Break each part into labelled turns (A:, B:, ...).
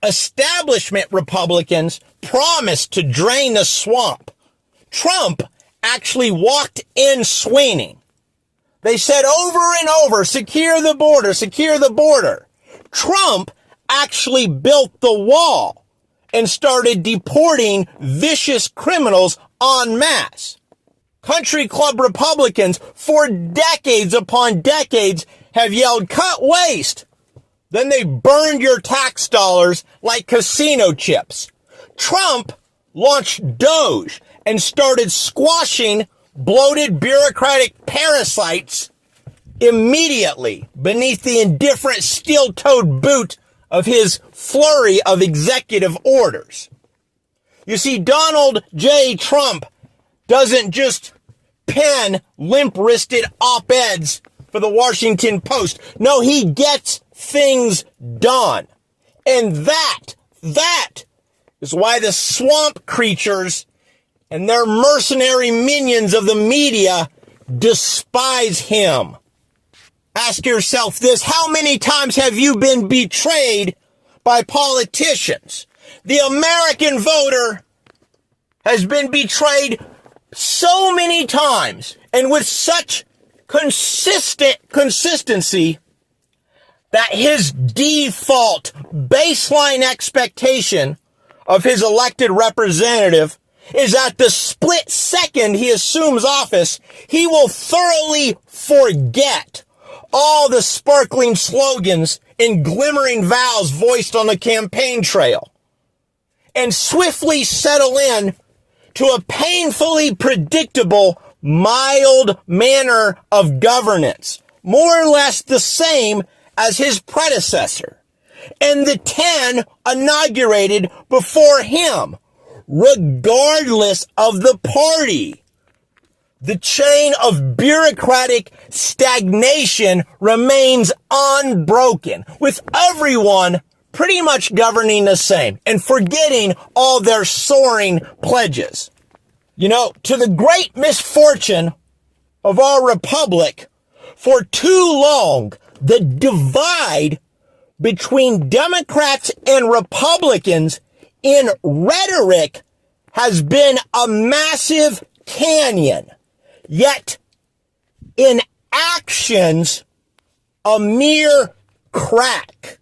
A: establishment Republicans promised to drain the swamp, Trump actually walked in swinging. They said over and over, secure the border, secure the border. Trump actually built the wall and started deporting vicious criminals en masse. Country club Republicans for decades upon decades have yelled, cut waste. Then they burned your tax dollars like casino chips. Trump launched Doge and started squashing bloated bureaucratic parasites immediately beneath the indifferent steel-toed boot of his flurry of executive orders. You see, Donald J. Trump doesn't just pen limp-wristed op-eds for the Washington Post. No, he gets things done. And that is why the swamp creatures and their mercenary minions of the media despise him. Ask yourself this: how many times have you been betrayed by politicians? The American voter has been betrayed so many times and with such consistency that his default baseline expectation of his elected representative is that the split second he assumes office, he will thoroughly forget all the sparkling slogans and glimmering vows voiced on the campaign trail and swiftly settle in to a painfully predictable, mild manner of governance, more or less the same as his predecessor and the 10 inaugurated before him, regardless of the party. The chain of bureaucratic stagnation remains unbroken, with everyone pretty much governing the same and forgetting all their soaring pledges. You know, to the great misfortune of our republic, for too long, the divide between Democrats and Republicans in rhetoric has been a massive canyon, yet in actions, a mere crack.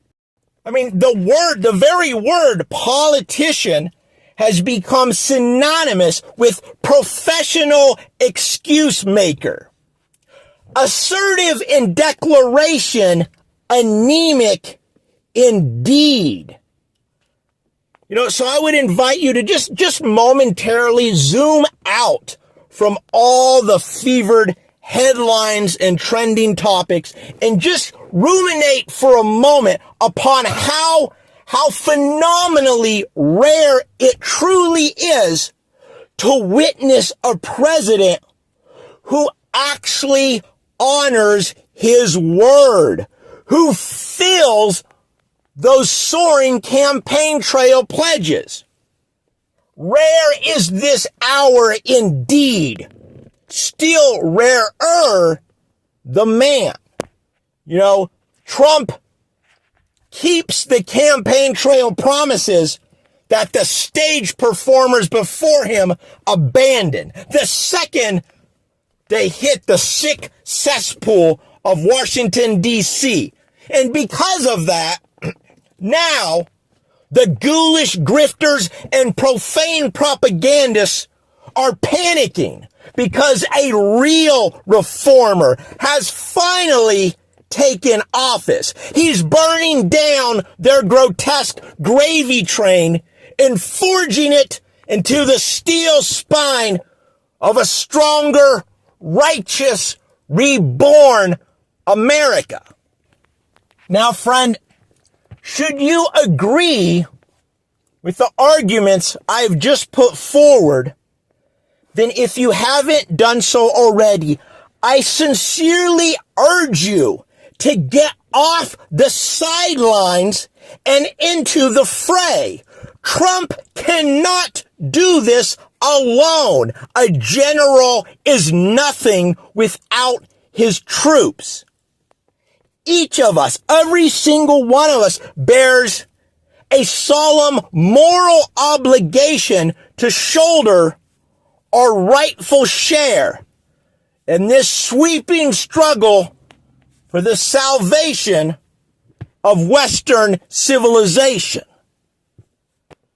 A: I mean, the very word politician has become synonymous with professional excuse maker. Assertive in declaration, anemic indeed. You know, so I would invite you to just momentarily zoom out from all the fevered headlines and trending topics and just ruminate for a moment upon how phenomenally rare it truly is to witness a president who actually honors his word, who fills those soaring campaign trail pledges. Rare is this hour indeed. Still rarer the man. You know, Trump keeps the campaign trail promises that the stage performers before him abandoned the second they hit the sick cesspool of Washington, D.C. And because of that, now the ghoulish grifters and profane propagandists are panicking because a real reformer has finally taken office. He's burning down their grotesque gravy train and forging it into the steel spine of a stronger, righteous, reborn America. Now, friend, should you agree with the arguments I've just put forward, then if you haven't done so already, I sincerely urge you to get off the sidelines and into the fray. Trump cannot do this alone. A general is nothing without his troops. Each of us, every single one of us, bears a solemn moral obligation to shoulder our rightful share in this sweeping struggle for the salvation of Western civilization.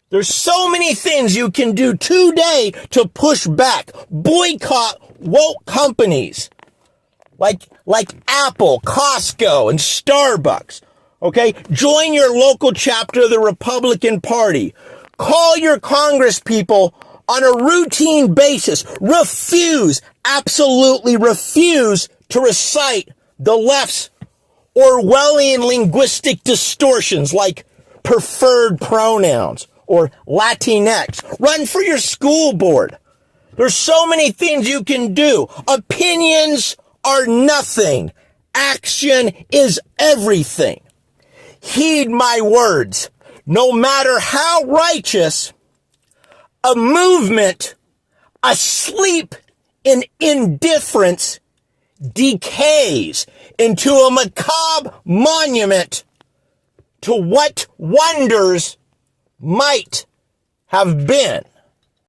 A: There's so many things you can do today to push back, boycott woke companies like Apple, Costco, and Starbucks. Okay? Join your local chapter of the Republican Party. Call your Congress people on a routine basis. Absolutely refuse to recite the left's Orwellian linguistic distortions like preferred pronouns or Latinx. Run for your school board. There's so many things you can do. Opinions are nothing. Action is everything. Heed my words. No matter how righteous, a movement asleep in indifference decays into a macabre monument to what wonders might have been.